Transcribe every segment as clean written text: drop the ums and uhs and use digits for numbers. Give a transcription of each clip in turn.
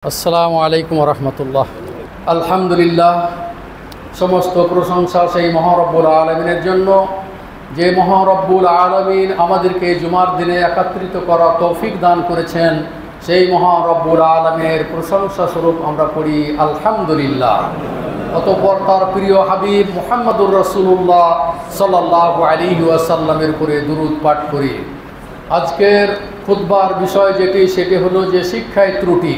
আসসালামু আলাইকুম রহমতুল্লাহ। আলহামদুলিল্লাহ, সমস্ত প্রশংসা সেই মহারব্বুল আলমিনের জন্য যে মহারব্বুল আলমিন আমাদেরকে জুমার দিনে একত্রিত করা তৌফিক দান করেছেন। সেই মহারব্বুল আলমিনের প্রশংসা স্বরূপ আমরা পড়ি আলহামদুলিল্লাহ। অতঃপর তার প্রিয় হাবিব মুহাম্মদুর রাসূলুল্লাহ সাল্লাল্লাহু আলাইহি ওয়াসাল্লামের উপরে দুরূদ পাঠ করি। আজকের খুতবার বিষয় সেটি হলো যে শিক্ষায় ত্রুটি।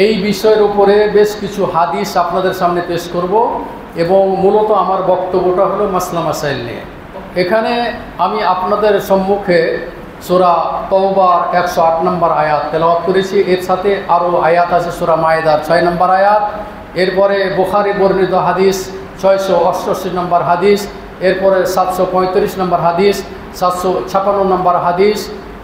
এই বিষয়ের উপরে বেশ কিছু হাদিস আপনাদের সামনে পেশ করব এবং মূলত আমার বক্তব্যটা হলো মাসলা মাসাইল নিয়ে। এখানে আমি আপনাদের সম্মুখে সূরা তাওবার 108 নম্বর আয়াত তেলাওয়াত করেছি। এর সাথে আরও আয়াত আছে সূরা মায়েদার 6 নম্বর আয়াত, এরপরে বুখারী বর্ণিত হাদিস 688 নম্বর হাদিস, এরপরে 735 নম্বর হাদিস, 756 নম্বর হাদিস,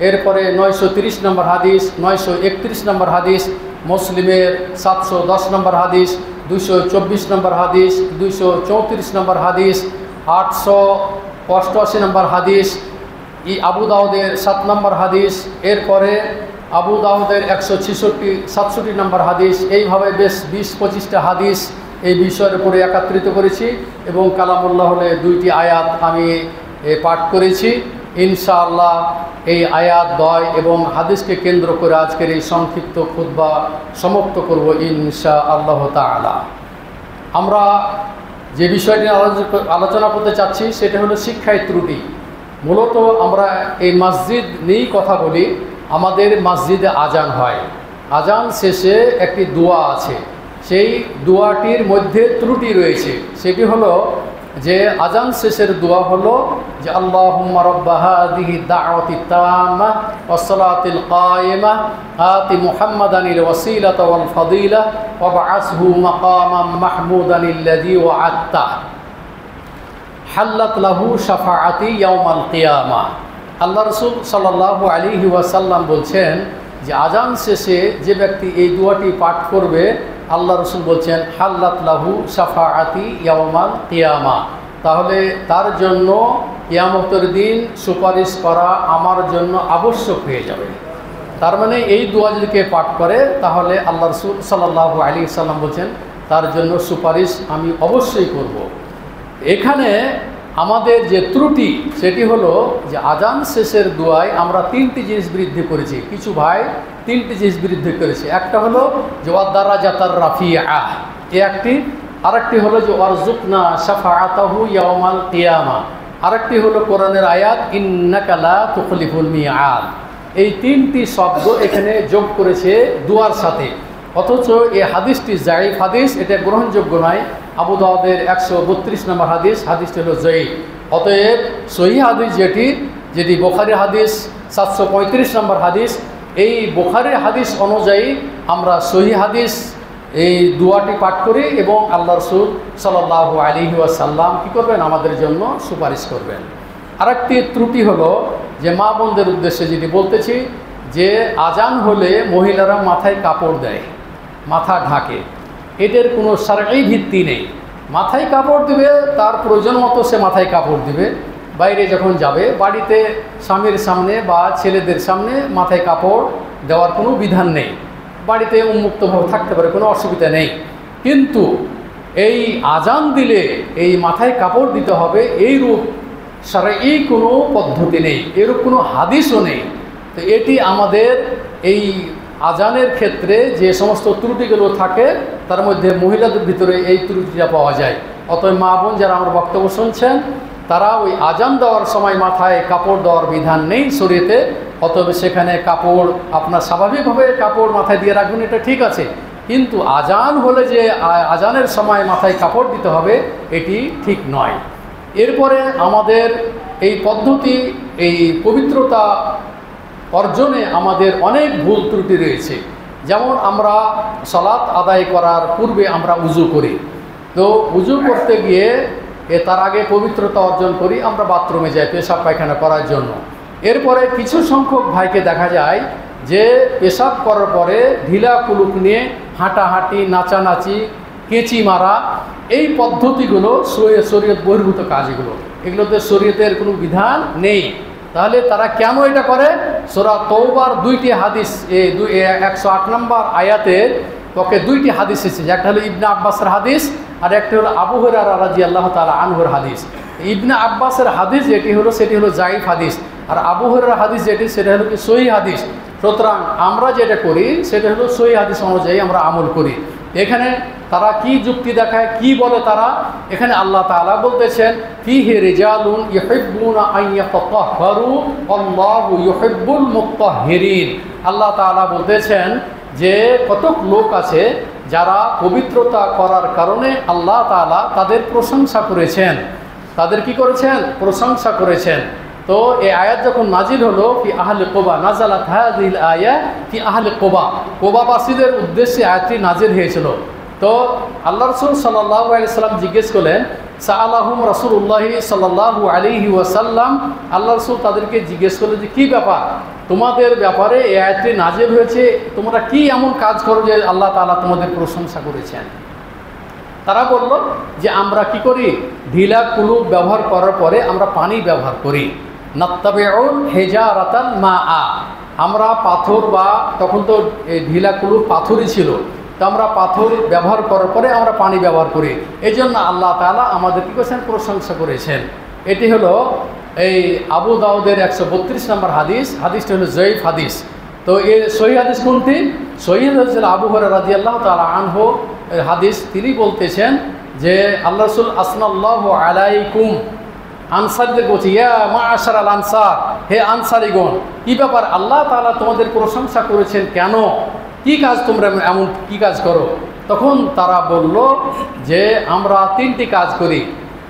এরপরে 930 নম্বর হাদিস, 931 নম্বর হাদিস, মুসলিমের 710 নম্বর হাদিস, 224 নম্বর হাদিস, 234 নম্বর হাদিস, 888 নম্বর হাদিস, আবু দাউদের 7 নম্বর হাদিস, এরপরে আবু দাউদের 167 নম্বর হাদিস। এইভাবে বেশ 20-25টা হাদিস এই বিষয়ের উপরে একত্রিত করেছি এবং কালামুল্লাহ হলে 2টি আয়াত আমি পাঠ করেছি। ইনশাআল্লাহ এই আয়াত দ্বয় এবং হাদিসকে কেন্দ্র করে আজকের এই সংক্ষিপ্ত খুতবা সমাপ্ত করব ইনশাআল্লাহ তাআলা। আমরা যে বিষয়টি আলোচনা করতে চাচ্ছি সেটা হলো শিক্ষায় ত্রুটি। মূলত আমরা এই মসজিদ নিয়েই কথা বলি। আমাদের মসজিদে আজান হয়, আজান শেষে একটি দোয়া আছে, সেই দোয়াটির মধ্যে ত্রুটি রয়েছে। সেটি হলো যে আজান শেষের দোয়া হলো যে আল্লাহুম্মা রাব্বা হাযিহি দাওয়াতি তাম্মাহ ওয়াস সালাতিল কায়িমাহ আতি মুহাম্মাদানিল ওয়াসিলাতা ওয়াল ফাদিলাহ ওয়া বা'আসহু মাকামান মাহমুদানিল্লাযী ওয়া'আদতা হাল্লাত লাহু শাফাআতি ইয়াউমাল কিয়ামাহ। আল্লাহ রাসূল সাল্লাল্লাহু আলাইহি ওয়াসাল্লাম বলছেন যে আজান শেষে যে ব্যক্তি এই দোয়াটি পাঠ করবে, আল্লাহ রসুল বলছেন হাল্লাত লাহু শাফাআতি ইয়াউমাল কিয়ামা, তাহলে তার জন্য কিয়ামতের দিন সুপারিশ করা আমার জন্য আবশ্যক হয়ে যাবে। তার মানে এই দোয়া যদি কে পাঠ করে তাহলে আল্লাহ রসুল সাল্লাল্লাহু আলাইহি ওয়াসাল্লাম বলছেন তার জন্য সুপারিশ আমি অবশ্যই করব। এখানে আমাদের যে ত্রুটি সেটি হলো যে আজান শেষের দোয়ায় আমরা 3টি জিনিস বৃদ্ধি করেছি। কিছু ভাই 3টি জিনিস বৃদ্ধি করেছে। একটা হলো যে ওয়াদারাজাতার রাফিআহ, একটি, আরেকটি হলো যে ওয়ারজুকনা শাফাআতাহু ইয়াউমাল কিয়ামা, আরেকটি হলো কোরআনের আয়াত ইন্নাকা লা তুখলিফুল মিআদ। এই 3টি শব্দ এখানে যোগ করেছে দোয়ার সাথে, অথচ এই হাদিসটি যায়িফ হাদিস, এটা গ্রহণযোগ্য নয়। আবু দাউদের 132 নম্বর হাদিস, হাদিসটি হলো যায়িফ। অতএব সহিহ হাদিস যেটি বুখারী হাদিস 735 নম্বর হাদিস, এই বুখারী হাদিস অনুযায়ী আমরা সহিহ হাদিস এই দোয়াটি পাঠ করি এবং আল্লাহ রাসূল সাল্লাল্লাহু আলাইহি ওয়াসাল্লাম কী করবেন, আমাদের জন্য সুপারিশ করবেন। আরেকটি ত্রুটি হলো যে মা বোনদের উদ্দেশ্যে যেটি বলতেছি যে আজান হলে মহিলারা মাথায় কাপড় দেয়, মাথা ঢাকে। এদের কোনো শারঈ ভিত্তি নেই। মাথায় কাপড় দিবে, তার প্রয়োজন মতো সে মাথায় কাপড় দিবে। বাইরে যখন যাবে, বাড়িতে স্বামীর সামনে বা ছেলেদের সামনে মাথায় কাপড় দেওয়ার কোনো বিধান নেই। বাড়িতে উন্মুক্তভাবে থাকতে পারে, কোনো অসুবিধা নেই। কিন্তু এই আজান দিলে এই মাথায় কাপড় দিতে হবে এইরূপ শারঈ কোনো পদ্ধতি নেই, এরূপ কোনো হাদিসও নেই। তো এটি আমাদের এই আজানের ক্ষেত্রে যে সমস্ত ত্রুটিগুলো থাকে তার মধ্যে মহিলাদের ভিতরে এই ত্রুটিটা পাওয়া যায়। অতএব মা বোন যারা আমার বক্তব্য শুনছেন তারা ওই আজান দেওয়ার সময় মাথায় কাপড় দেওয়ার বিধান নেই শরীয়তে। অতএব সেখানে কাপড় আপনার স্বাভাবিকভাবে কাপড় মাথায় দিয়ে রাখবেন, এটা ঠিক আছে, কিন্তু আজান হলে যে আজানের সময় মাথায় কাপড় দিতে হবে এটি ঠিক নয়। এরপরে আমাদের এই পদ্ধতি, এই পবিত্রতা অর্জনে আমাদের অনেক ভুল ত্রুটি রয়েছে। যেমন আমরা সালাত আদায় করার পূর্বে আমরা উজু করি, তো উজু করতে গিয়ে তার আগে পবিত্রতা অর্জন করি, আমরা বাথরুমে যাই পেশাব পায়খানা করার জন্য। এরপরে কিছু সংখ্যক ভাইকে দেখা যায় যে পেশাব করার পরে ঢিলা কুলুক নিয়ে হাঁটাহাঁটি, নাচানাচি, কেঁচি মারা, এই পদ্ধতিগুলো শরীয়ত বহির্ভূত কাজগুলো, এগুলোতে শরীয়তের কোনো বিধান নেই। তাহলে তারা কেন এটা করে সূরা তওবার 2টি হাদিস 108 নম্বর আয়াতের পক্ষে 2টি হাদিস এসেছে। একটা হলো ইবনে আব্বাসের হাদিস আর একটা হলো আবু হুরায়রা রাদিয়াল্লাহু তাআলা আনহুর হাদিস। ইবনে আব্বাসের হাদিস সেটি হলো জাইফ হাদিস, আর আবু হুরায়রার হাদিস সেটা হলো কি সহিহ হাদিস। সুতরাং আমরা যেটা করি সেটা হলো সহিহ হাদিস অনুযায়ী আমরা আমল করি। এখানে তারা কি যুক্তি দেখায়, কি বলে তারা? এখানে আল্লাহ তাআলা বলতেছেন ফিহি রিজালুন ইউহিব্বুনা আন ইয়াতাতাহহারু আল্লাহু ইউহিব্বুল মুতাহহিরিন। আল্লাহ তাআলা বলতেছেন যে কতক লোক আছে যারা পবিত্রতা করার কারণে আল্লাহ তাআলা তাদের প্রশংসা করেছেন। তাদের কি করেছেন? প্রশংসা করেছেন। তো এই আয়াত যখন নাজিল হলো ফি আহলে কুবা, নাজালাত হাযিহিল আয়া ফি আহলে কুবা, কুবাবাসীদের উদ্দেশ্যে আয়াতটি নাজিল হয়েছিল। তো আল্লাহ রাসূল সাল্লাল্লাহু আলাইহি ওয়াসাল্লাম জিজ্ঞেস করলেন, সাআলাহুম রাসূলুল্লাহ সাল্লাল্লাহু আলাইহি ওয়াসাল্লাম, আল্লাহ রাসূল তাদেরকে জিজ্ঞেস করলেন যে কী ব্যাপার, তোমাদের ব্যাপারে এই আয়াতটি নাজিল হয়েছে, তোমরা কি এমন কাজ করো যে আল্লাহ তাআলা তোমাদের প্রশংসা করেছেন? তারা বলল যে আমরা কি করি, ঢিলা কুলুপ ব্যবহার করার পরে আমরা পানি ব্যবহার করি। নাত্তাবিউল হিজারাতাল মাআ, আমরা পাথর, বা তখন তো ঢিলা কুলুপ পাথরই ছিল, তো আমরা পাথর ব্যবহার করার পরে আমরা পানি ব্যবহার করি। এই জন্য আল্লাহ তাআলা আমাদের কী করেছেন? প্রশংসা করেছেন। এটি হলো এই আবু দাউদের 132 নম্বর হাদিস। হাদিসটি হলো জয়ীফ হাদিস। তো এই সহিহ হাদিস কোনটি? সহিহ হাদিস আবু হুরায়রা রাদিয়াল্লাহু তাআলা আনহু হাদিস। তিনি বলতেছেন যে আল্লাহ রাসূল আসনাল্লাহু আলাইকুম, আনসারদের বলছে ইয়া মাআশারাল আনসার, হে আনসারীগণ, কী ব্যাপার, আল্লাহ তাআলা তোমাদের প্রশংসা করেছেন কেন? কি কাজ তোমরা এমন কি কাজ করো? তখন তারা বলল যে আমরা 3টি কাজ করি।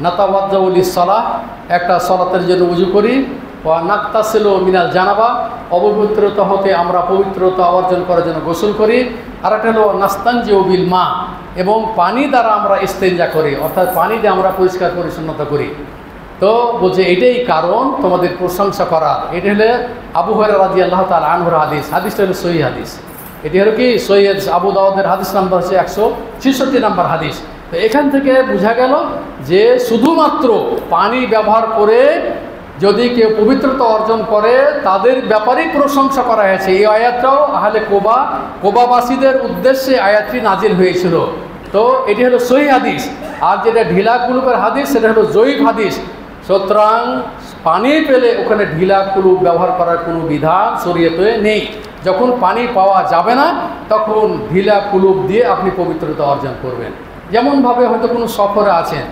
নাতাওয়াজ্জাউ লিস-সালাহ, একটা সালাতের জন্য ওযু করি। ওয়া নাক্তাসিলু মিনাল জানাবা, অপবিত্রতা হতে আমরা পবিত্রতা অর্জন করার জন্য গোসল করি। আর একটা হলো নাস্তানজিউ বিল মা, এবং পানি দ্বারা আমরা ইস্তেঞ্জা করি, অর্থাৎ পানি দিয়ে আমরা পরিষ্কার পরিচ্ছন্নতা করি। তো বলছে এটাই কারণ তোমাদের প্রশংসা করার। এটা হলো আবু হুরায়রা রাদিয়াল্লাহু তাআলা আনহুর হাদিস। হাদিসটা হলো সহিহ হাদিস। এটি হলো কি সহিহ হাদিস। আবু দাউদের হাদিস নাম্বার হচ্ছে 166 নম্বর হাদিস। তো এখান থেকে বোঝা গেল যে শুধুমাত্র পানি ব্যবহার করে যদি কেউ পবিত্রতা অর্জন করে তাদের ব্যাপারেই প্রশংসা করা হয়েছে। এই আয়াতটাও আহলে কোবাবাসীদের উদ্দেশ্যে আয়াতটি নাজিল হয়েছিল। তো এটি হলো সহিহ হাদিস। আর যেটা ঢিলা কুলুপের হাদিস সেটা হলো জয়ীফ হাদিস। সুতরাং পানি পেলে ওখানে ঢিলা কুলুপ ব্যবহার করার কোনো বিধান শরীয়তে নেই। যখন পানি পাওয়া যাবে না তখন ঢিলা কুলুপ দিয়ে আপনি পবিত্রতা অর্জন করবেন। যেমনভাবে হয়তো কোনো সফরে আছেন,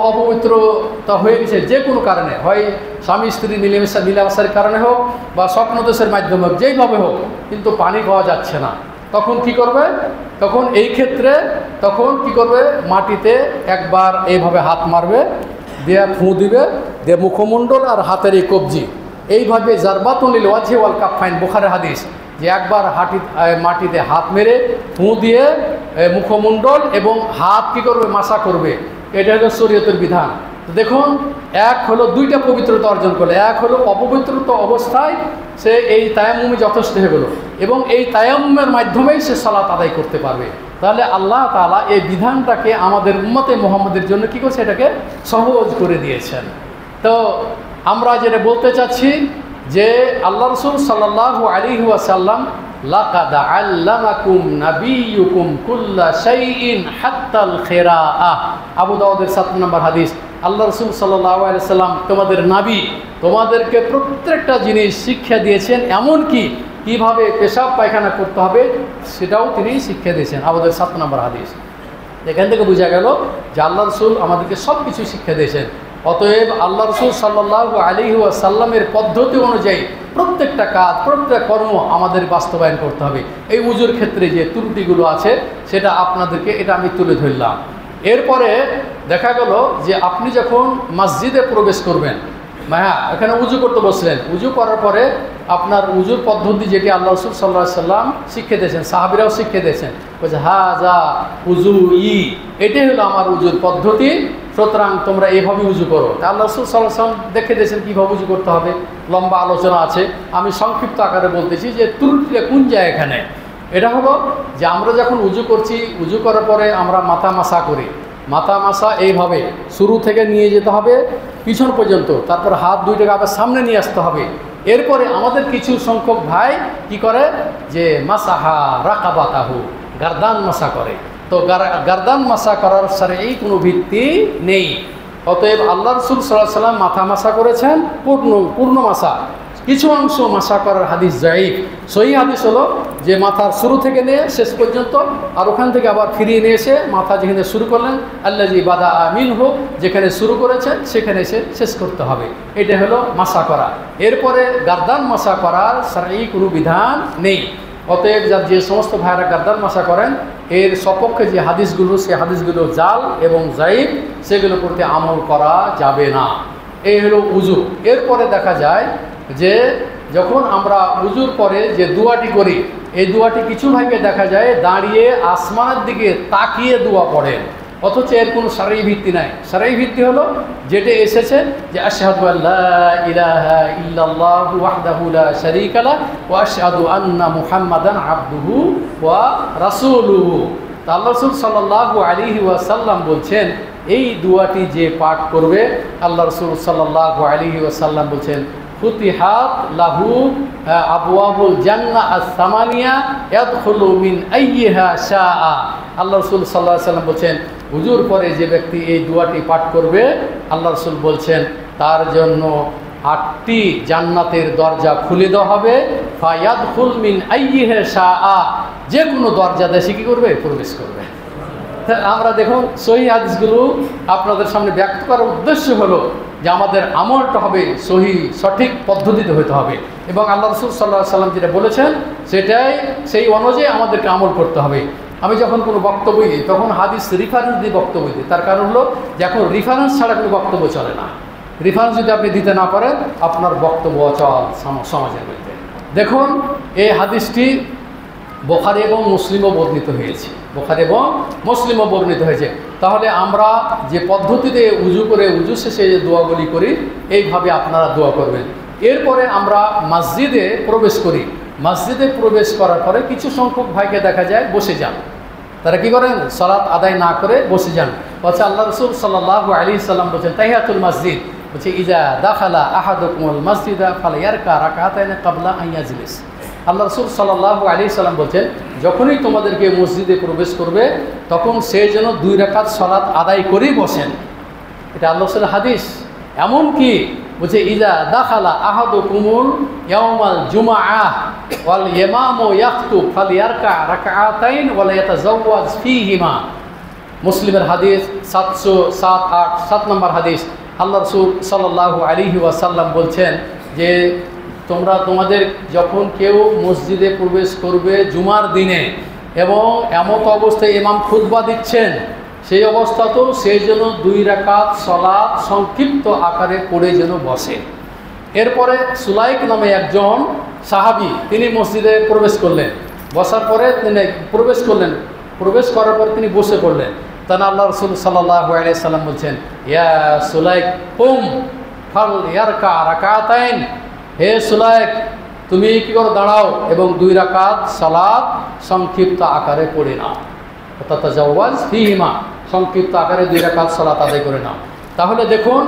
অপবিত্রতা হয়ে গেছে যে কোনো কারণে, হয় স্বামী স্ত্রী মিলামেশার কারণে হোক বা স্বপ্নদোষের মাধ্যমে হোক, যেইভাবে হোক, কিন্তু পানি পাওয়া যাচ্ছে না, তখন কি করবে? তখন এই ক্ষেত্রে কি করবে? মাটিতে একবার এইভাবে হাত মারবে, দিয়ে ফুঁ দিবে, দিয়ে মুখমণ্ডল আর হাতের এই কবজি এইভাবে জারবাতুন লিল ওয়াজহি ওয়াল কাফাইন, বুখারীর হাদিস, যে একবার মাটিতে হাত মেরে ফুঁ দিয়ে মুখমণ্ডল এবং হাত কি করবে? মাসা করবে। এটা হলো শরীয়তের বিধান। তো দেখুন, এক হলো 2টা পবিত্রতা অর্জন করলে, এক হলো অপবিত্রতা অবস্থায় সে এই তায়াম্মুমই যথেষ্ট হয়ে গেল, এবং এই তায়াম্মুমের মাধ্যমেই সে সালাত আদায় করতে পারবে। তাহলে আল্লাহ তাআলা এই বিধানটাকে আমাদের উম্মতে মুহাম্মদের জন্য কী করছে? এটাকে সহজ করে দিয়েছেন। তো আমরা যেটা বলতে চাচ্ছি যে আল্লাহ রাসূল সাল্লাল্লাহু আলাইহি ওয়াসাল্লাম লাকাদ আল্লামাকুম নাবিয়্যুকুম কুল্লা শাইইন হাত্তাল খিরাআহ, আবু দাউদের 7 নম্বর হাদিস। আল্লাহ রাসূল সাল্লাল্লাহু আলাইহি ওয়াসাল্লাম তোমাদের নবী, তোমাদেরকে প্রত্যেকটা জিনিস শিক্ষা দিয়েছেন, এমনকি কীভাবে পেশাব পায়খানা করতে হবে সেটাও তিনি শিক্ষা দিয়েছেন। আবু দাউদের 7 নম্বর হাদিস। এখান থেকে বোঝা গেল যে আল্লাহ রাসূল আমাদেরকে সব কিছু শিক্ষা দিয়েছেন। অতএব আল্লাহ রাসূল সাল্লাল্লাহু আলাইহি ওয়াসাল্লামের পদ্ধতি অনুযায়ী প্রত্যেকটা কাজ, প্রত্যেকটা কর্ম আমাদের বাস্তবায়ন করতে হবে। এই উজুর ক্ষেত্রে যে ত্রুটিগুলো আছে সেটা আপনাদেরকে আমি তুলে ধরলাম। এরপরে দেখা গেল যে আপনি যখন মসজিদে প্রবেশ করবেন, হ্যাঁ, এখানে উজু করতে বসলেন, উজু করার পরে আপনার উজুর পদ্ধতি যেটি আল্লাহ রাসূল সাল্লাল্লাহু আলাইহি ওয়াসাল্লাম শিক্ষা দিয়েছেন, সাহাবীরাও শিক্ষা দিয়েছেন, বলছে হাজা উজু এটাই হলো আমার উজুর পদ্ধতি, সুতরাং তোমরা এইভাবে উজু করো। তা আল্লাহ রাসূল সাল্লাল্লাহু আলাইহি ওয়াসাল্লাম দেখে দিয়েছেন কীভাবে উজু করতে হবে। লম্বা আলোচনা আছে, আমি সংক্ষিপ্ত আকারে বলতেছি যে ত্রুটিটা কোন যায় এখানে। এটা হলো যে আমরা যখন উজু করছি, উজু করার পরে আমরা মাথা মাসা করি। মাথা মাসা এইভাবে শুরু থেকে নিয়ে যেতে হবে পিছন পর্যন্ত, তারপর হাত 2টাকে আবার সামনে নিয়ে আসতে হবে, এরপরে আমাদের কিছু সংখ্যক ভাই কি করে যে মাসাহা রাকাবাতাহু, গারদান মাসা করে। তো গারদান মাসা করার শারঈ কোনো ভিত্তি নেই। অতএব আল্লাহ রাসূল সাল্লাল্লাহু আলাইহি ওয়াসাল্লাম মাথা মাসা করেছেন পূর্ণ মাসা, কিছু অংশ মাসা করার হাদিস যায়ীফ। সহিহ হাদিস হলো যে মাথার শুরু থেকে নিয়ে শেষ পর্যন্ত, আর ওখান থেকে আবার ফিরিয়ে নিয়ে এসে মাথা যেখানে শুরু করলেন আল্লাযী বাদা মিনহু, যেখানে শুরু করেছেন সেখানে এসে শেষ করতে হবে। এটা হলো মাসা করা। এরপরে গারদান মাসা করার শারঈ কোনো বিধান নেই। অতএব যে সমস্ত ভাইরা গারদান মাসা করেন এর সপক্ষে যে হাদিসগুলো, সেই হাদিসগুলো জাল এবং যায়ীফ, সেগুলো করতে আমল করা যাবে না। এই হলো উযু। এরপরে দেখা যায় যে যখন আমরা উযুর পরে যে দোয়াটি করি, এই দোয়াটি কিছু ভাইকে দেখা যায় দাঁড়িয়ে আসমানের দিকে তাকিয়ে দোয়া পড়েন, অথচ এর কোনো শারঈ ভিত্তি নাই। শারঈ ভিত্তি হলো যেটা এসেছে যে আশহাদু আল্লা ইলাহা ইল্লাল্লাহু ওয়াহদাহু লা শারীকা লাহু ওয়া আশহাদু আন্না মুহাম্মাদান আবদুহু ওয়া রাসূলুহু। তা আল্লাহ রাসূল সাল্লাল্লাহু আলাইহি ওয়াসাল্লাম বলছেন এই দোয়াটি যে পাঠ করবে, আল্লাহ রাসূল সাল্লাল্লাহু আলাইহি ওয়াসাল্লাম বলছেন ফুতিহাত লাহু আবওয়াবুল জান্নাহ আস-সামানিয়া ইয়াদখুলু মিন আইয়িহা শাআ। আল্লাহ রাসূল সাল্লাল্লাহু আলাইহি ওয়াসাল্লাম বলছেন হুজুর পরে যে ব্যক্তি এই দোয়াটি পাঠ করবে, আল্লাহ রাসূল বলছেন তার জন্য 8টি জান্নাতের দরজা খুলে দেওয়া হবে। ফায়াদখুল মিন আইয়িহা শাআ, যে কোনো দরজা দিয়ে সে কী করবে? প্রবেশ করবে। আমরা দেখুন সহিহ হাদিসগুলো আপনাদের সামনে ব্যক্ত করার উদ্দেশ্য হলো যে আমাদের আমলটা হবে সঠিক পদ্ধতিতে হতে হবে, এবং আল্লাহ রাসূল সাল্লাল্লাহু আলাইহি ওয়াসাল্লাম যেটা বলেছেন সেটাই সেই অনুযায়ী আমাদেরকে আমল করতে হবে। আমি যখন কোনো বক্তব্য দিই তখন হাদিস রেফারেন্স দিয়ে বক্তব্য দিই। তার কারণ হলো যে এখন রেফারেন্স ছাড়া কোনো বক্তব্য চলে না। রেফারেন্স যদি আপনি দিতে না পারেন আপনার বক্তব্য অচল সমাজের মধ্যে। দেখুন এই হাদিসটি বুখারী এবং মুসলিমও বর্ণিত হয়েছে, বুখারী এবং মুসলিমও বর্ণিত হয়েছে। তাহলে আমরা যে পদ্ধতিতে উযু করে উযু শেষে যে দোয়াগুলি করি, এইভাবে আপনারা দোয়া করবেন। এরপরে আমরা মসজিদে প্রবেশ করি। মসজিদে প্রবেশ করার পরে কিছু সংখ্যক ভাইকে দেখা যায় বসে যান। তারা কি করেন? সালাত আদায় না করে বসে যান। বলছে আল্লাহ রাসূল সাল্লাল্লাহু আলাইহি সাল্লাম বলছেন তাহিয়াতুল মসজিদ, বলছে ইজা দাখালা আহাদুকুমুল মসজিদা ফালইয়ারকা রাকাতাইন ক্বাবলা আন ইয়াজলিস। আল্লাহ রাসূল সাল্লাল্লাহু আলাইহি সাল্লাম বলছেন যখনই তোমাদেরকে মসজিদে প্রবেশ করবে তখন সে যেন 2 রাকাত সালাত আদায় করেই বসেন। এটা আল্লাহ রাসূলের হাদিস। এমনকি বলছে ইজা দাখালা আহাদুকুমুল ইয়াউমাল জুমআহ ওয়াল ইমামু ইয়াখতুব ফালইয়ারকা রাকাতাইন ওয়া লা ইয়াতাজাওয়াজ ফীহিমা। মুসলিমের হাদিস 707 নম্বর হাদিস। আল্লাহ রাসূল সাল্লাল্লাহু আলাইহি ওয়াসাল্লাম বলছেন যে তোমাদের যখন কেউ মসজিদে প্রবেশ করবে জুমার দিনে এবং এমত অবস্থায় ইমাম খুতবা দিচ্ছেন, সেই অবস্থাতেও সেই জন্য 2 রাকাত সালাত সংক্ষিপ্ত আকারে পড়ে যেন বসে। এরপরে সুলাইক নামে একজন সাহাবী, তিনি মসজিদে প্রবেশ করলেন। বসার পরে তিনি প্রবেশ করার পর তিনি বসে পড়লেন। তখন আল্লাহ রাসূল সাল্লাল্লাহু আলাইহি সাল্লাম বলছেন ইয়া সুলাইক কুম ফালইয়ারকা রাকাতাইন, হে সুলাইক তুমি কি করো? দাঁড়াও এবং 2 রাকাত সালাত সংক্ষিপ্ত আকারে পড়ে নাও। তাতাজাওয়াজ ফীহিমা, সংক্ষিপ্ত আকারে 2 রাকাত সালাত আদায় করে নাও। তাহলে দেখুন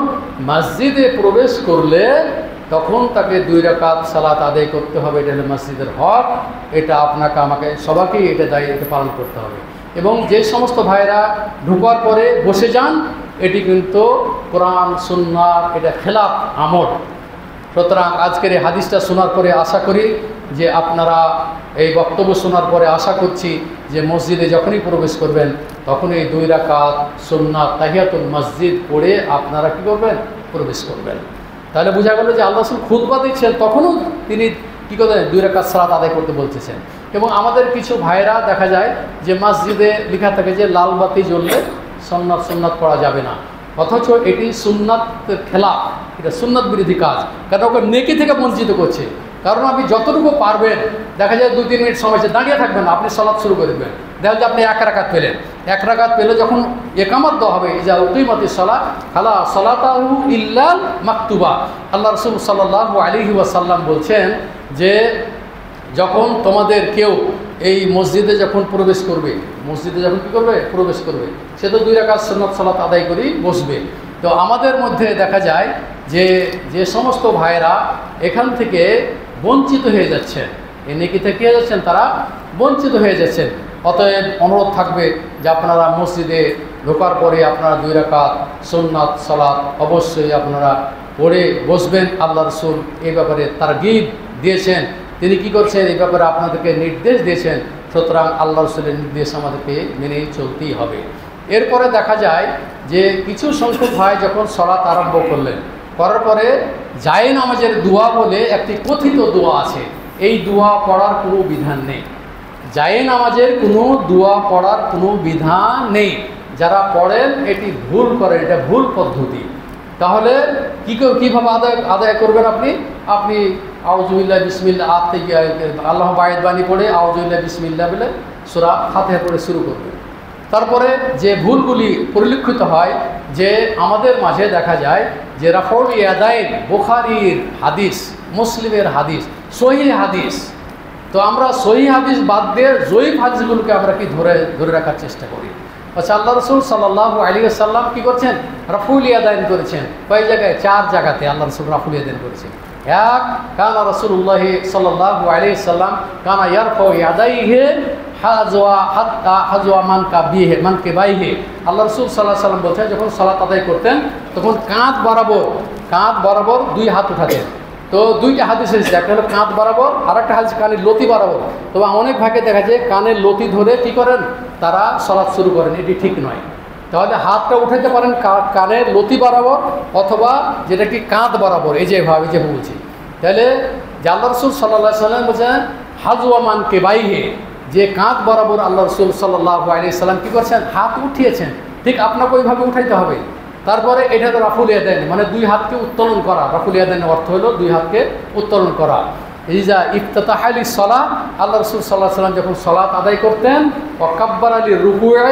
মসজিদে প্রবেশ করলে তখন তাকে 2 রাকাত সালাত আদায় করতে হবে। এটা হলো মসজিদের হক। এটা আপনাকে আমাকে সবাইকেই এটা দায়িত্ব পালন করতে হবে। এবং যে সমস্ত ভাইরা ঢোকার পরে বসে যান, এটি কিন্তু কোরআন সুন্নাহর এটা খেলাফ আমল। সুতরাং আজকের এই হাদিসটা শোনার পরে আশা করি যে আপনারা এই বক্তব্য শোনার পরে আশা করছি যে মসজিদে যখনই প্রবেশ করবেন তখনই 2 রাকাত সুন্নাত তাহিয়াতুল মসজিদ পড়ে আপনারা কী করবেন? প্রবেশ করবেন। তাহলে বোঝা গেল যে আল্লাহ রাসূল খুতবা দিচ্ছেন তখনও তিনি কী করেন? 2 রাকাত সালাত আদায় করতে বলতেছেন। এবং আমাদের কিছু ভাইরা দেখা যায় যে মসজিদে লেখা থাকে যে লাল বাতি জ্বললে সুন্নাত পড়া যাবে না, অথচ এটি সুন্নাতের খেলাফ, এটা সুন্নাত বিরোধী কাজ। কারণ ওকে নেকি থেকে বঞ্চিত করছে। কারণ আপনি যতটুকু পারবেন, দেখা যায় 2-3 মিনিট সময় দাঁড়িয়ে থাকবেন না, আপনি সালাত শুরু করে দেবেন। দেখা যায় আপনি 1 রাকাত পেলেন, 1 রাকাত পেলে যখন ইকামত দেওয়া হবে ইজা উকিমাতিস সালাত ফালা সালাতাহু ইল্লাল মাকতুবা। আল্লাহ রাসূল সাল্লাল্লাহু আলাইহি ওয়াসাল্লাম বলছেন যে যখন তোমাদের কেউ এই মসজিদে যখন প্রবেশ করবে, মসজিদে যখন কী করবে? প্রবেশ করবে, সে তো 2 রাকাত সুন্নাত সালাত আদায় করেই বসবে। তো আমাদের মধ্যে দেখা যায় যে যে সমস্ত ভাইরা এখান থেকে বঞ্চিত হয়ে যাচ্ছেন, এই নেকি থেকে যাচ্ছেন, তারা বঞ্চিত হয়ে যাচ্ছেন। অতএব অনুরোধ থাকবে যে আপনারা মসজিদে ঢোকার পরে আপনারা 2 রাকাত সুন্নাত সালাত অবশ্যই আপনারা পড়ে বসবেন। আল্লাহ রসুল এই ব্যাপারে তারগীব দিয়েছেন, তিনি কি করছেন এই ব্যাপারে আপনাদেরকে নির্দেশ দিয়েছেন। সুতরাং আল্লাহ রসুলের নির্দেশ আমাদেরকে মেনেই চলতেই হবে। এরপরে দেখা যায় যে কিছু সংখ্যক ভাই যখন সালাত আরম্ভ করলেন, করার পরে জায়ে নামাজের দোয়া বলে একটি কথিত দোয়া আছে, এই দোয়া পড়ার কোনো বিধান নেই। জায়ে নামাজের কোনো দোয়া পড়ার কোনো বিধান নেই। যারা পড়েন এটি ভুল করেন, এটা ভুল পদ্ধতি। তাহলে কীভাবে আদায় করবেন আপনি আউযুবিল্লাহ বিসমিল্লাহ থেকে আল্লাহ বায়েদ বাণী পড়ে আউযুবিল্লাহ বিসমিল্লাহ বলে সূরা ফাতিহা পড়ে শুরু করবেন। তারপরে যে ভুলগুলি পরিলক্ষিত হয় যে আমাদের মাঝে দেখা যায় যে রাফউল ইয়াদাইন বুখারীর হাদিস, মুসলিমের হাদিস, সহিহ হাদিস, তো আমরা সহিহ হাদিস বাদ দিয়ে জয়ীফ হাদিসগুলোকে আমরা কি ধরে রাখার চেষ্টা করি। আচ্ছা, আল্লাহ রসুল সাল্লাল্লাহু আলাইহি ওয়াসাল্লাম কি করছেন? রাফউল ইয়াদাইন করেছেন। কয় জায়গায়? 4 জায়গাতে আল্লাহ রসুল রাফউল ইয়াদাইন করেছেন। এক, কানা রাসূলুল্লাহ সাল্লাল্লাহু আলাইহি ওয়াসাল্লাম কানা ইয়ারফাউ ইয়াদাইহি হাজওয়া মানকিবাইহি। আল্লাহ রসুল সাল্লাল্লাহু আলাইহি ওয়াসাল্লাম বলছেন, যখন সালাত আদায় করতেন তখন কাঁধ বরাবর 2 হাত উঠাতেন। তো 2টা হাদিস এসেছে, একটা হলো কাঁধ বরাবর, আর একটা হাদিস কানের লতি বরাবর। তবে অনেক ভাগে দেখা যায় কানের লতি ধরে কি করেন, তারা সালাত শুরু করেন, এটি ঠিক নয়। তাহলে হাতটা উঠাইতে পারেন কানের লতি বরাবর, অথবা যেটা কি কাঁধ বরাবর, এই যে বলছি। তাহলে যে আল্লাহ রসুল সাল্লাল্লাহু আলাইহি ওয়াসাল্লাম বলছেন হাজওয়া মানকিবাইহি, যে কাঁধ বরাবর আল্লাহ রসুল সাল্লাল্লাহু আলাইহি ওয়াসাল্লাম কী করছেন, হাত উঠিয়েছেন। ঠিক আপনাকে ওইভাবে উঠাইতে হবে। তারপরে এটা তো রাফুল ইয়াদাইন, মানে 2 হাতকে উত্তোলন করা। রাফুল ইয়াদাইনের অর্থ হলো 2 হাতকে উত্তোলন করা। এই যা ইফতিতাহালি সালাত, আল্লাহ রসুল সাল্লাল্লাহু আলাইহি ওয়াসাল্লাম যখন সালাত আদায় করতেন, ওয়াকাব্বারা লিরুকুয়ে,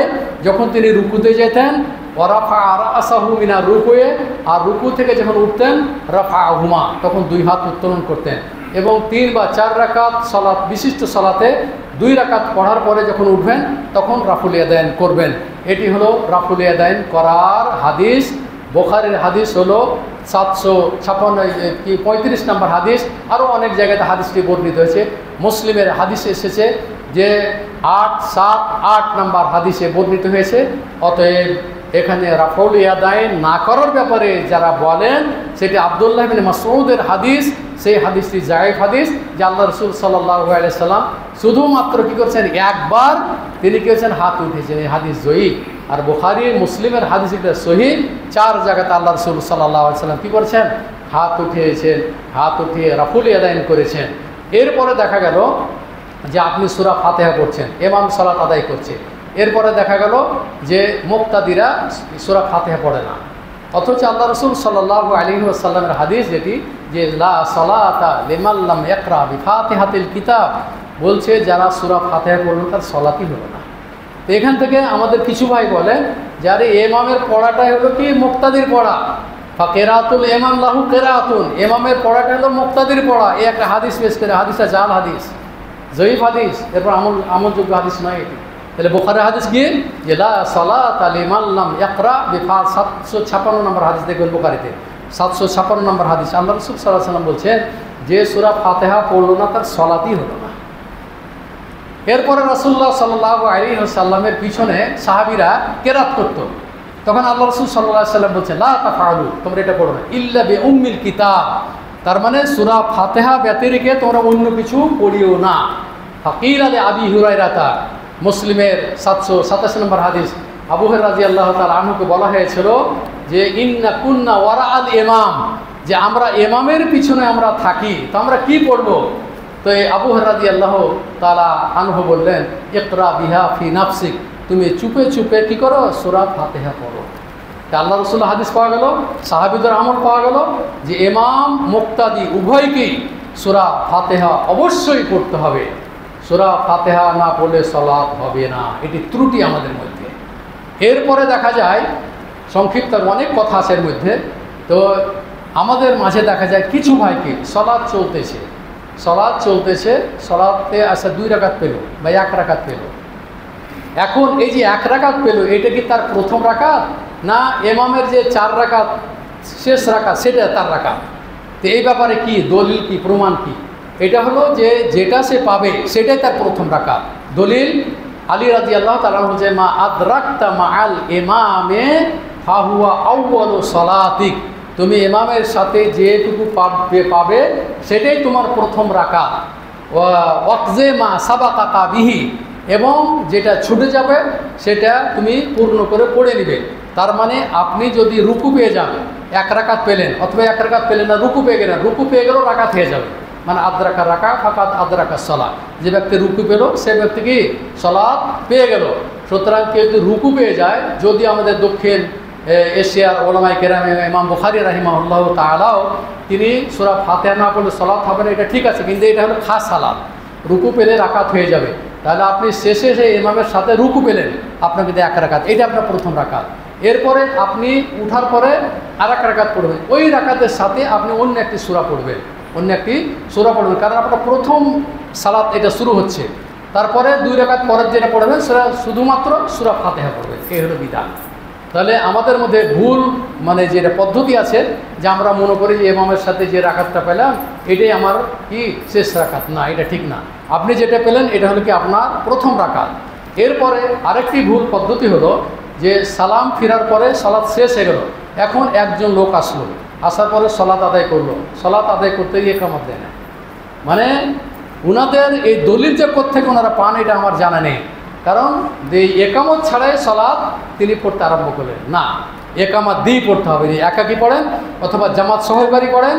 যখন তিনি রুকুতে যেতেন, ওয়ারাফা রাসাহু মিনার রুকুয়ে, আর রুকু থেকে যখন উঠতেন রাফাহুমা, তখন 2 হাত উত্তোলন করতেন। এবং 3 বা 4 রাকাত সালাত, বিশিষ্ট সালাতে 2 রাকাত পড়ার পরে যখন উঠবেন তখন রাফুল ইয়াদাইন করবেন। এটি হলো রাফুল ইয়াদাইন করার হাদিস। বুখারীর হাদিস হলো 756 নম্বর হাদিস। আরও অনেক জায়গাতে হাদিসটি বর্ণিত হয়েছে। মুসলিমের হাদিসে এসেছে যে 878 নম্বর হাদিসে বর্ণিত হয়েছে। অতএব এখানে রাফউল ইয়াদাইন না করার ব্যাপারে যারা বলেন, সেটি আব্দুল্লাহ ইবনে মাসউদের হাদিস। সেই হাদিসটি জায়েফ হাদিস, যে আল্লাহ রসুল সাল্লাল্লাহু আলাইহি ওয়াসাল্লাম শুধুমাত্র কী করছেন, একবার তিনি কী করেছেন, হাত উঠেছেন। এই হাদিস জয়ীফ। আর বুখারী মুসলিমের হাদিস এটা সহিহ। 4 জায়গাতে আল্লাহ রসুল সাল্লাল্লাহু আলাইহি ওয়াসাল্লাম কী করেছেন, হাত উঠিয়েছেন, হাত উঠিয়ে রাফুল ইয়াদাইন করেছেন। এরপরে দেখা গেল যে আপনি সূরা ফাতিহা পড়ছেন, ইমাম সালাত আদায় করছে, এরপরে দেখা গেল যে মুক্তাদিরা সূরা ফাতিহা পড়ে না। অথচ আল্লাহ রসুল সাল্লাল্লাহু আলাইহি ওয়াসাল্লামের হাদিস যেটি, যে লা সালাতা লিমান লাম ইয়াকরা বিফাতিহাতিল কিতাব, বলছে যারা সূরা ফাতিহা পড়ল তার সালাতই হলো না। তো এখান থেকে আমাদের কিছু ভাই বলেন যে আরে ইমামের পড়াটাই হলো কি মুক্তাদির পড়া, ফাকিরাতুল ইমাম লাহু কিরাতুন, ইমামের পড়াটা হলো মুক্তাদির পড়া। এই একটা হাদিস পেশ করে, হাদিসটা জাল হাদিস, জয়ীফ হাদিস, এরপর আমলযোগ্য হাদিস নয় এটি। তাহলে বুখারীর হাদিস কি, যে লা সালাতা লিমান লাম ইয়াকরা বিফা 756 নম্বর হাদিস দেখবেন বুখারীতে, 756 নম্বর হাদিস। আল্লাহ রাসূল সাল্লাল্লাহু আলাইহি ওয়াসাল্লাম বলছেন যে সূরা ফাতিহা পড়ল না তার সালাতই হলো না। এরপরে রাসূলুল্লাহ সাল্লাল্লাহু আলাইহি ওয়াসাল্লামের পিছনে সাহাবীরা কেরাত করত। তখন আল্লাহ রাসূল সাল্লাল্লাহু আলাইহি ওয়াসাল্লাম বলছেন লা তাফআলু, তোমরা এটা করো না, ইল্লা বিউম্মিল কিতাব, তার মানে সূরা ফাতিহা ব্যতিরেকে তোমরা অন্য কিছু পড়িও না। ফাকিল আলী আবি হুরায়রা, মুসলিমের 787 নম্বর হাদিস, আবু হুরায়রা রাদিয়াল্লাহু তাআলা আনহুকে বলা হয়েছিল যে ইন্না কুন্না ওয়ারা আল ইমাম, যে আমরা ইমামের পিছনে আমরা থাকি, তো আমরা কি পড়ব? তো এই আবু হুরায়রা রাদিয়াল্লাহু তাআলা আনহু বললেন ইকরা বিহা ফি নাফসিক, তুমি চুপে চুপে কি করো, সূরা ফাতিহা পড়ো। আল্লাহ রাসূল হাদিস পাওয়া গেল, সাহাবীদের আমল পাওয়া গেল যে ইমাম মুক্তাদি উভয়কেই সূরা ফাতিহা অবশ্যই পড়তে হবে। সূরা ফাতিহা না পড়লে সালাত হবে না, এটি ত্রুটি আমাদের মধ্যে। এরপরে দেখা যায় সংক্ষিপ্ত অনেক কথা আছে এর মধ্যে। তো আমাদের মাঝে দেখা যায় কিছু ভাইকে সালাত চলতেছে, সালাতে আসা 2 রাকাত পেল বা 1 রাকাত পেল। এখন এই যে 1 রাকাত পেল, এটা কি তার প্রথম রাকাত না ইমামের যে 4 রাকাত শেষ রাকাত সেটা তার রাকাত। তো এই ব্যাপারে কি দলিল, কি প্রমাণ কি? এটা হলো যে যেটা সে পাবে সেটাই তার প্রথম রাকাত। দলিল আলী রাদিয়াল্লাহু তাআলা বলছে, মা আদরাকতা মাআল ইমামে ফাহুয়া আউয়ালু সালাতিক, তুমি ইমামের সাথে যেটুকু পাবে সেটাই তোমার প্রথম রাকাত। ওয়াকজে মা সাবাকাকা বিহি, এবং যেটা ছুটে যাবে সেটা তুমি পূর্ণ করে পড়ে নিবে। তার মানে আপনি যদি রুকু পেয়ে যান, 1 রাকাত পেলেন, অথবা 1 রাকাত পেলেন না, রুকু পেয়ে গেলেন, রুকু পেয়ে গেলেও রাকাত হয়ে যাবে। মানে আদ্রাকা রাকা ফাকাত আদ্রাকা সালাত, যে ব্যক্তি রুকু পেল সে ব্যক্তি কি সালাত পেয়ে গেল। সুতরাং কেউ যদি রুকু পেয়ে যায়, যদি আমাদের দক্ষিণ এশিয়ার ওলামায়ে কেরাম ইমাম বুখারী রাহিমাহুল্লাহ তাআলাও তিনি সূরা ফাতিহা না পড়লে সালাত হবে না, এটা ঠিক আছে, কিন্তু এটা হলো খাস সালাত। রুকু পেলে রাকাত হয়ে যাবে। তাহলে আপনি শেষে সেই ইমামের সাথে রুকু পেলেন, আপনার কিন্তু 1 রাকাত, এটা আপনার প্রথম রাকাত। এরপরে আপনি উঠার পরে আর 1 রাকাত পড়বেন, ওই রাকাতের সাথে আপনি অন্য একটি সূরা পড়বেন, কারণ আপনার প্রথম সালাত এটা শুরু হচ্ছে। তারপরে 2 রাকাত পরের যেটা পড়বেন সেটা শুধুমাত্র সূরা ফাতিহা পড়বেন। এই হলো বিধান। তাহলে আমাদের মধ্যে ভুল মানে যেটা পদ্ধতি আছে, যে আমরা মনে করি যে ইমামের সাথে যে রাকাতটা পেলাম এটাই আমার কি শেষ রাকাত, না, এটা ঠিক না। আপনি যেটা পেলেন এটা হলো কি আপনার প্রথম রাকাত। এরপরে আরেকটি ভুল পদ্ধতি হলো যে সালাম ফিরার পরে সালাত শেষ হয়ে গেল, এখন একজন লোক আসলো, আসার পরে সালাত আদায় করলো, সালাত আদায় করতে গিয়ে ইকামত দেয় না। মানে উনাদের এই দলিল যে কোত্থেকে ওনারা পান এটা আমার জানা নেই, কারণ এই একামত ছাড়াই সালাত তিনি পড়তে আরম্ভ করলেন না, একামত দিয়েই পড়তে হবে। একাকি পড়েন অথবা জামাত সহকারী পড়েন,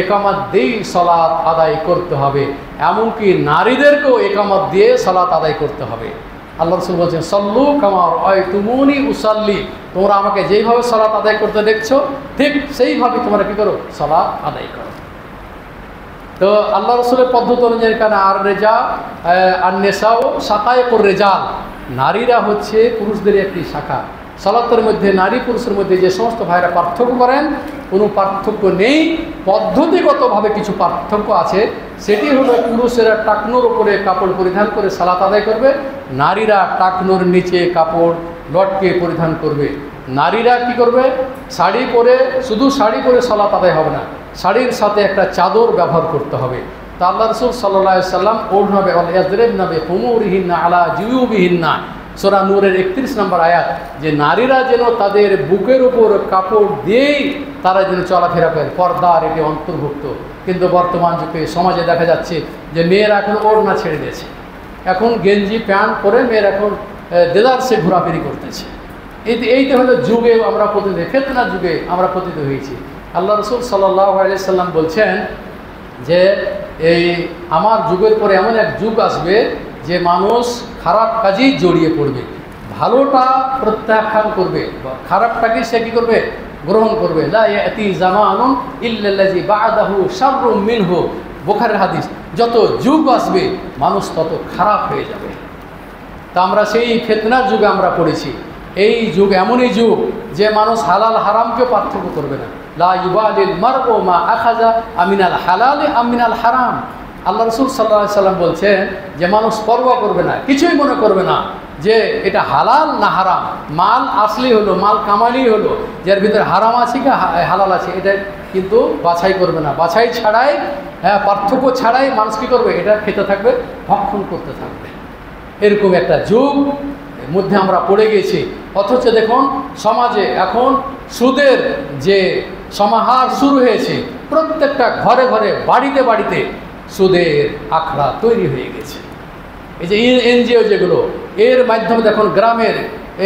একামত দিয়েই সালাত আদায় করতে হবে। এমনকি নারীদেরকেও একামত দিয়ে সালাত আদায় করতে হবে। আল্লাহ রাসূল বলছেন, সল্লু কামা রাআইতুমুনি উসাল্লি, তোমরা আমাকে যেইভাবে সালাত আদায় করতে দেখছো ঠিক সেইভাবে তোমরা কী করো, সালাত আদায় করো। তো আল্লাহ রসুলের পদ্ধতি অনুযায়ী কেন আর রেজা আর নেশাও শাখায়কুর রেজাল, নারীরা হচ্ছে পুরুষদের একটি শাখা। সালাতের মধ্যে নারী পুরুষের মধ্যে যে সমস্ত ভাইরা পার্থক্য করেন কোনো পার্থক্য নেই, পদ্ধতিগতভাবে কিছু পার্থক্য আছে। সেটি হলো পুরুষেরা টাকনোর উপরে কাপড় পরিধান করে সালাত আদায় করবে, নারীরা টাকনোর নিচে কাপড় লটকে পরিধান করবে। নারীরা কি করবে, শাড়ি পরে, শুধু শাড়ি পরে সালাত আদায় হবে না, শাড়ির সাথে একটা চাদর ব্যবহার করতে হবে। তা আল্লাহ রাসূল সাল্লাল্লাহু আলাইহি সাল্লাম ওড়নাবে ইয়াজরিবনা বিখুমুরিহিন্না আলা জুয়ুবিহিন্না, সূরা নূরের 31 নম্বর আয়াত, যে নারীরা যেন তাদের বুকের উপর কাপড় দিয়েই তারা যেন চলাফেরা করে, পর্দার এটি অন্তর্ভুক্ত। কিন্তু বর্তমান যুগে সমাজে দেখা যাচ্ছে যে মেয়েরা এখন ওড়না ছেড়ে দিয়েছে, এখন গেঞ্জি প্যান্ট পরে মেয়েরা এখন দেদারসে ঘোরাফেরি করতেছে। এইটা হলো যুগে আমরা পতিত, ফিতনার যুগে আমরা পতিত হয়েছি। আল্লাহ রাসূল সাল্লাল্লাহু আলাইহি সাল্লাম বলছেন যে এই আমার যুগের পরে এমন এক যুগ আসবে যে মানুষ খারাপ কাজেই জড়িয়ে পড়বে, ভালোটা প্রত্যাখ্যান করবে, খারাপটাকে সে কী করবে, গ্রহণ করবে। লা ইয়াতি জামানুন ইল্লাল্লাযী বা'দাহু শাররুম মিনহু, বুখারীর হাদিস। যত যুগ আসবে মানুষ তত খারাপ হয়ে যাবে। তা আমরা সেই ফিতনার যুগে আমরা পড়েছি। এই যুগ এমনই যুগ যে মানুষ হালাল হারামকেও পার্থক্য করবে না। লা ইউবালিল মারউ মা আখাযা আমিনাল হালালি আমিনাল হারাম। আল্লাহ রাসূল সাল্লাল্লাহু আলাইহি সাল্লাম বলছেন যে মানুষ পরোয়া করবে না, কিছুই মনে করবে না যে এটা হালাল না হারাম। মাল আসলি হলো, মাল কামালি হলো, যার ভিতরে হারাম আছে কি হালাল আছে এটা কিন্তু বাছাই করবে না। বাছাই ছাড়াই, পার্থক্য ছাড়াই মানুষ কী করবে, এটা খেতে থাকবে, ভক্ষণ করতে থাকবে। এরকম একটা যুগ মধ্যে আমরা পড়ে গেছি। অথচ দেখুন সমাজে এখন সুদের যে সমাহার শুরু হয়েছে, প্রত্যেকটা ঘরে ঘরে বাড়িতে বাড়িতে সুদের আখড়া তৈরি হয়ে গেছে। এই যে এনজিও যেগুলো, এর মাধ্যমে দেখুন গ্রামের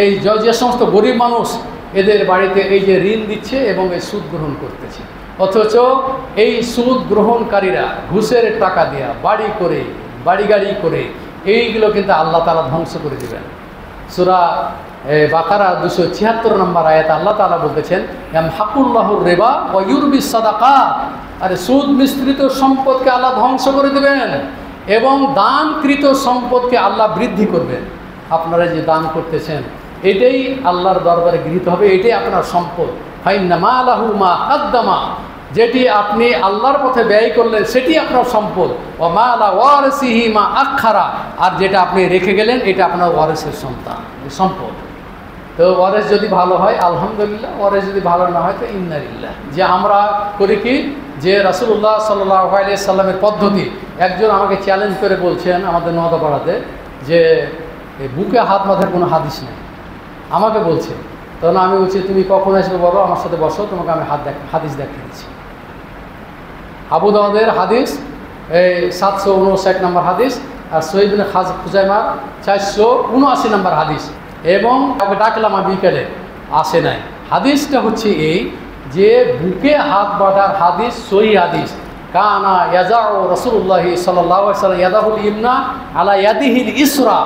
এই যে সমস্ত গরিব মানুষ এদের বাড়িতে এই যে ঋণ দিচ্ছে এবং এই সুদ গ্রহণ করতেছে। অথচ এই সুদ গ্রহণকারীরা ঘুষের টাকা দেয়া বাড়ি করে, বাড়ি গাড়ি করে, এইগুলো কিন্তু আল্লাহ তাআলা ধ্বংস করে দেবেন। সূরা বাকারা 276 নম্বর আয়াত আল্লাহ তাআলা বলতেছেন, ইয়ামহাকুল্লাহুর রিবা ওয়া ইউরবিস সাদাকাত। আরে সুদ মিশ্রিত সম্পদকে আল্লাহ ধ্বংস করে দেবেন এবং দানকৃত সম্পদকে আল্লাহ বৃদ্ধি করবেন। আপনারা যে দান করতেছেন এটাই আল্লাহর দরবারে গৃহীত হবে, এটাই আপনার সম্পদ। ফাইন্না মা লাহু মা কাদ্দামা, যেটি আপনি আল্লাহর পথে ব্যয় করলেন সেটি আপনার সম্পদ। ও মা লা ওয়ারিসিহি মা আখারা, আর যেটা আপনি রেখে গেলেন এটা আপনার ওয়ারিসের সম্পদ। তো ওয়ারেস যদি ভালো হয় আলহামদুলিল্লাহ, ওয়ারেস যদি ভালো না হয় তো ইন্নালিল্লাহ। যে আমরা করি কি, যে রাসূলুল্লাহ সাল্লাল্লাহু আলাইহি সাল্লামের পদ্ধতি, একজন আমাকে চ্যালেঞ্জ করে বলছেন আমাদের নওদাপাড়াতে যে বুকে হাত বাঁধার কোনো হাদিস নেই, আমাকে বলছে। তখন আমি বলছি তুমি কখন আসবে বলো, আমার সাথে বসো, তোমাকে আমি হাদিস দেখিয়ে দিচ্ছি। আবু দাউদের হাদিস এই 759 নম্বর হাদিস, আর সহিহ ইবনে খুজাইমার 479 নম্বর হাদিস। এবং তাকে ডাকলাম আমি বিকেলে, আসে নাই। হাদিসটা হচ্ছে এই যে বুকে হাত বাঁধার হাদিস সহিহ হাদিস। কানা ইয়াজাউ রাসূলুল্লাহি সাল্লাল্লাহু আলাইহি ওয়াসাল্লাম ইয়াদাহুল ইমনা আলা ইয়াদিহিল ইসরা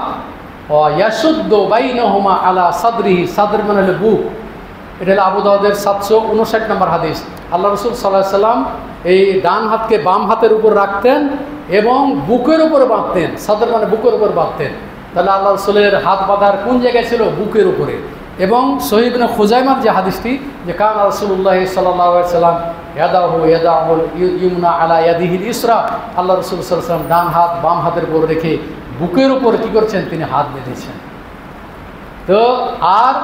ওয়া ইয়াশুদ্দু বাইনাহুমা আলা সাদরিহি। সাদর মানে হলো বুক। এটা হলো আবু দাউদের 759 নম্বর হাদিস। আল্লাহ রাসূল সাল্লাল্লাহু আলাইহি ওয়াসাল্লাম এই ডান হাতকে বাম হাতের উপর রাখতেন এবং বুকের উপরে বাঁধতেন। সাদর মানে বুকের উপর বাঁধতেন। তাহলে আল্লাহ রাসূলের হাত বাঁধার কোন জায়গায় ছিল? বুকের উপরে। এবং সহিহ ইবনে খুজাইমার যে হাদিসটি, যে কানা রাসূলুল্লাহ সাল্লাল্লাহু আলাইহি ওয়াসাল্লাম ইয়াদাহুল ইমনা আলা ইয়াদিহিল ইসরা, আল্লাহ রাসূল সাল্লাল্লাহু আলাইহি ওয়াসাল্লাম ডান হাত বাম হাতের উপর রেখে বুকের উপর কী করছেন? তিনি হাত বেঁধেছেন। তো আর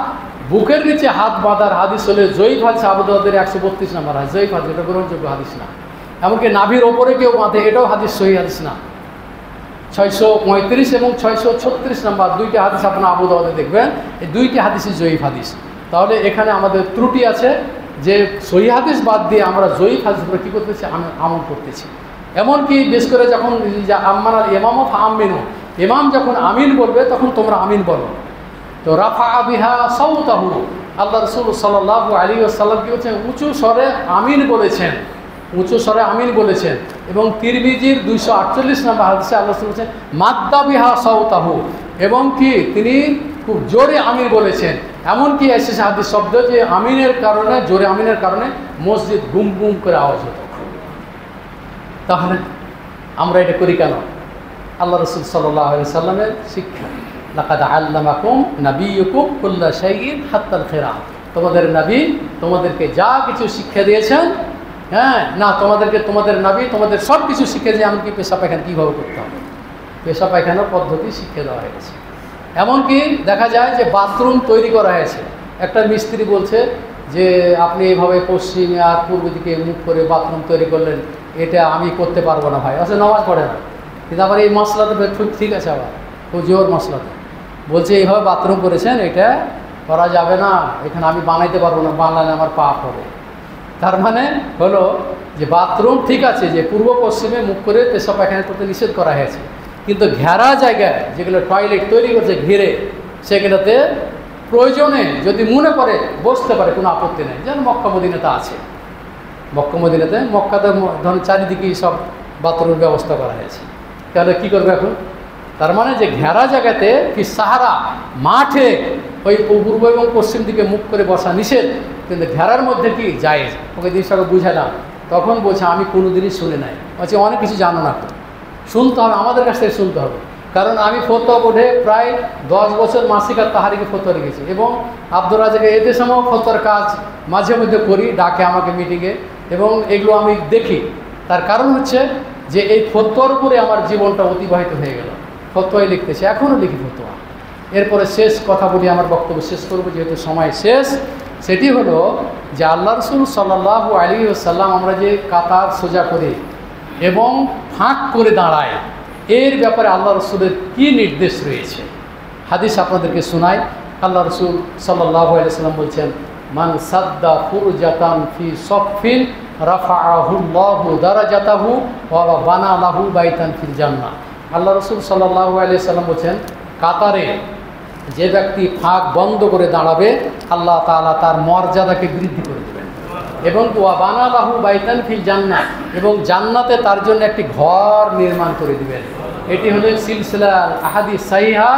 বুকের নিচে হাত বাঁধার হাদিস হলে জয়ীফ হাদিস, আবু দাউদের 132 নম্বর হাদিস, জয়ীফ হাদিস, এটা গ্রহণযোগ্য হাদিস না। এমনকি নাভির ওপরে কেউ বাঁধে, এটাও হাদিস সহিহ হাদিস না। 635 এবং 636 নম্বর দুইটি হাদিস আপনার আবু দাউদে দেখবেন, এই দুইটি হাদিসই জয়ীফ হাদিস। তাহলে এখানে আমাদের ত্রুটি আছে যে সহিহ হাদিস বাদ দিয়ে আমরা জয়ীফ হাদিস উপরে কী করতেছি? আমল করতেছি। এমনকি বেশ করে যখন আম্মান আল ইমাম অফ আমিনু, ইমাম যখন আমিন বলবে তখন তোমরা আমিন বলো। তো রাফা বিহা সাউতাহু, আল্লাহ রাসূল সাল্লাল্লাহু আলাইহি ওয়াসাল্লাম কী বলছেন? উঁচু স্বরে আমিন বলেছেন, উঁচু স্বরে আমিন বলেছেন। এবং তিরমিজির 248 নম্বর হাদিসে আল্লাহ রাসূল বলেছেন মাদ্দা বিহা সাউতাহু, এবং কি তিনি খুব জোরে আমিন বলেছেন। এমনকি এসেছে হাদিস শব্দ যে আমিনের কারণে, জোরে আমিনের কারণে মসজিদ গুম গুম করে আওয়াজ হতো। তাহলে আমরা এটা করি কেন? আল্লাহ রাসূল সাল্লাল্লাহু আলাইহি ওয়াসাল্লামের শিক্ষা, লাকাদ আল্লামাকুম নাবিয়্যুকুম কুল্লা শাইইন হাত্তাল খিরাত। তোমাদের নবী তোমাদেরকে যা কিছু শিক্ষা দিয়েছেন, হ্যাঁ না, তোমাদের নবী তোমাদের সব কিছু শিক্ষা দিয়ে এমনকি পেশা পায়খানা কীভাবে করতে হবে, পেশা পায়খানার পদ্ধতি শিক্ষা দেওয়া হয়ে গেছে। এমনকি দেখা যায় যে বাথরুম তৈরি করা হয়েছে, একটা মিস্ত্রি বলছে যে আপনি এইভাবে পশ্চিমে আর পূর্ব দিকে মুখ করে বাথরুম তৈরি করলেন, এটা আমি করতে পারবো না ভাই, আসলে নামাজ পড়ে না। কিন্তু আবার এই মশলাতে ঠিক আছে, আবার খুব জোর মশলাতে বলছে এইভাবে বাথরুম করেছেন, এটা করা যাবে না, এখানে আমি বানাইতে পারবো না, বানালে আমার পাপ হবে। তার মানে হলো যে বাথরুম ঠিক আছে, যে পূর্ব পশ্চিমে মুখ করে পেশাব পায়খানা করতে নিষেধ করা হয়েছে, কিন্তু ঘেরা জায়গায় যেগুলো টয়লেট তৈরি করছে ঘিরে, সেগুলোতে প্রয়োজনে যদি মনে করে বসতে পারে, কোনো আপত্তি নেই। যেন মক্কা মদিনাতে আছে, মক্কা মদিনাতে, মক্কাতে ধরুন চারিদিকেই সব বাথরুমের ব্যবস্থা করা হয়েছে। তাহলে কী করবে এখন? তার মানে যে ঘেরা জায়গাতে কি সাহারা মাঠে ওই পূর্ব এবং পশ্চিম দিকে মুখ করে বসা নিষেধ, কিন্তু ঘেরার মধ্যে কি জায়েজ। ওকে জিনিসটাকে বুঝালাম, তখন বলছে আমি কোনোদিনই শুনে নাই। বলছে অনেক কিছু জানো না, শুনতে হবে, আমাদের কাছ থেকে শুনতে হবে। কারণ আমি ফতোয়া বোর্ডে প্রায় 10 বছর মাসিক আর তাহারিকে ফতোয়া রেখেছি, এবং আব্দুর রাজাকে এদের সময় ফতোয়ার কাজ মাঝে মধ্যে করি, ডাকে আমাকে মিটিংয়ে, এবং এগুলো আমি দেখি। তার কারণ হচ্ছে যে এই ফতোয়ার উপরে আমার জীবনটা অতিবাহিত হয়ে গেল, ফতোয়াই লিখতেছি, এখনও লিখি ফতোয়া। এরপরে শেষ কথা বলি, আমার বক্তব্য শেষ করবো যেহেতু সময় শেষ। সেটি হলো যে আল্লাহ রাসূল সাল্লাল্লাহু আলাইহি ওয়াসাল্লাম আমরা যে কাতার সোজা করি এবং ফাঁক করে দাঁড়ায়, এর ব্যাপারে আল্লাহ রাসূলের কী নির্দেশ রয়েছে হাদিস আপনাদেরকে শোনাই। আল্লাহ রাসূল সাল্লাল্লাহু আলাইহি ওয়াসাল্লাম বলছেন মান সাদ্দা ফুরজাতান ফি সফিন রাফাআহুল্লাহু দারাজাতাহু ওয়া বানা লাহু বাইতান ফিল জান্নাহ। আল্লাহ রাসূল সাল্লাল্লাহু আলাইহি ওয়াসাল্লাম বলছেন কাতারে যে ব্যক্তি ফাঁক বন্ধ করে দাঁড়াবে, আল্লাহ তাআলা তার মর্যাদাকে বৃদ্ধি করে দেবেন, এবং ওয়া বানা লাহু বাইতান ফিল জান্নাহ, এবং জান্নাতে তার জন্য একটি ঘর নির্মাণ করে দিবেন। এটি হলো সিলসিলা আহাদিস সাহিহা,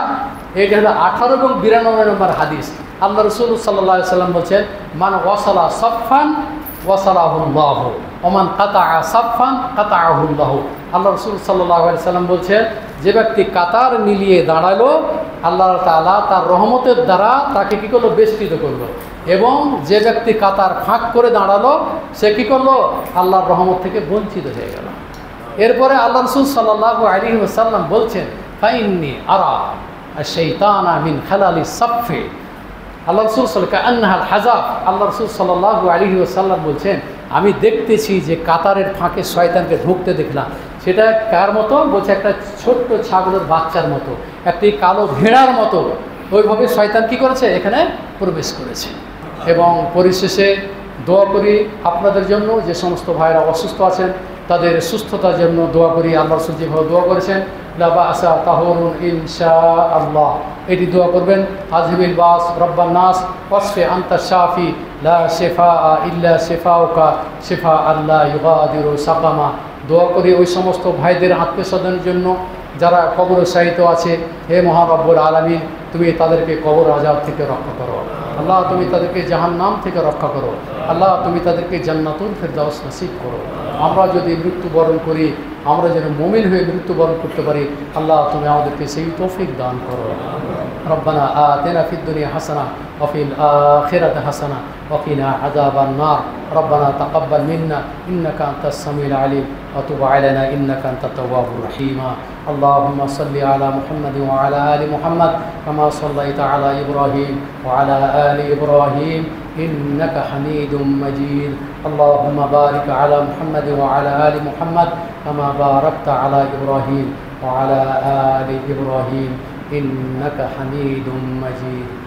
এটি হলো 18 এবং 92 নম্বর হাদিস। আল্লাহ রাসূল সাল্লাল্লাহু আলাইহি ওয়াসাল্লাম বলছেন মান ওয়াসালা সাফফান ওয়াসালাহুল্লাহ ওমান কাতাআ সাফফান কাতাআহুল্লাহ। আল্লাহ রাসূল সাল্লাল্লাহু আলাইহি ওয়াসাল্লাম বলছেন যে ব্যক্তি কাতার মিলিয়ে দাঁড়ালো, আল্লাহ তাআলা তার রহমতের দ্বারা তাকে কী করলো? বেষ্টিত করলো। এবং যে ব্যক্তি কাতার ফাঁক করে দাঁড়ালো, সে কী করলো? আল্লাহর রহমত থেকে বঞ্চিত হয়ে গেল। এরপরে আল্লাহ রাসূল সাল্লাল্লাহু আলাইহি ওয়াসাল্লাম বলছেন ফাইন্নী আরা আশ-শাইতানা মিন খালালি সাফফি, আল্লাহ রসুল কান্নাহাল হাজাব, আল্লাহ রসুল সাল্লাল্লাহু আলাইহি ওয়াসাল্লাম বলছেন আমি দেখতেছি যে কাতারের ফাঁকে শয়তানকে ঢুকতে দেখলাম। সেটা কার মতো বলছে? একটা ছোট্ট ছাগলের বাচ্চার মতো, একটি কালো ভেড়ার মতো। ওইভাবে শয়তান কী করেছে? এখানে প্রবেশ করেছে। এবং পরিশেষে দোয়া করি আপনাদের জন্য, যে সমস্ত ভাইরা অসুস্থ আছেন তাদের সুস্থতার জন্য দোয়া করি। আল্লাহ রসুল যেভাবে দোয়া করেছেন লা বাসা তাহুরুন ইনশাআল্লাহ, এটি দোয়া করবেন। আযহিবিল বাস রব্বান নাস ওয়াশফি আনতা শাফি লা শিফাআ ইল্লা শিফাউকা শিফা আল্লাহ ইউগাদিরু সাকামা। দোয়া করি ওই সমস্ত ভাইদের আত্মীয়স্বজনের জন্য যারা কবর শায়িত আছে। হে মহান রব্বুল আলামিন, তুমি তাদেরকে কবর আযাব থেকে রক্ষা করো। আল্লাহ তুমি তাদেরকে জাহান্নাম থেকে রক্ষা করো। আল্লাহ তুমি তাদেরকে জান্নাতুল ফিরদাউস নসিব করো। আমরা যদি মৃত্যুবরণ করি, আমরা যেন মুমিন হয়ে মৃত্যুবরণ করতে পারি, আল্লাহ তুমি আমাদেরকে সেই তৌফিক দান করো। রব্বানা আতিনা ফিদ দুনিয়া হাসানা ওয়া ফিল আখিরাতি হাসানা ওয়া কিনা আযাবান নার। রব্বানা তাকাব্বাল মিন্না ইন্নাকা আনতাস সামিউল আলিম ওয়া তুব আলাইনা ইন্নাকা আনতাত তাওয়াবুর রহিম। اللهم صل على محمد وعلى آل محمد كما صليت على إبراهيم وعلى آل إبراهيم إنك حميد مجيد. اللهم بارك على محمد وعلى آل محمد كما باركت على إبراهيم وعلى آل إبراهيم إنك حميد مجيد.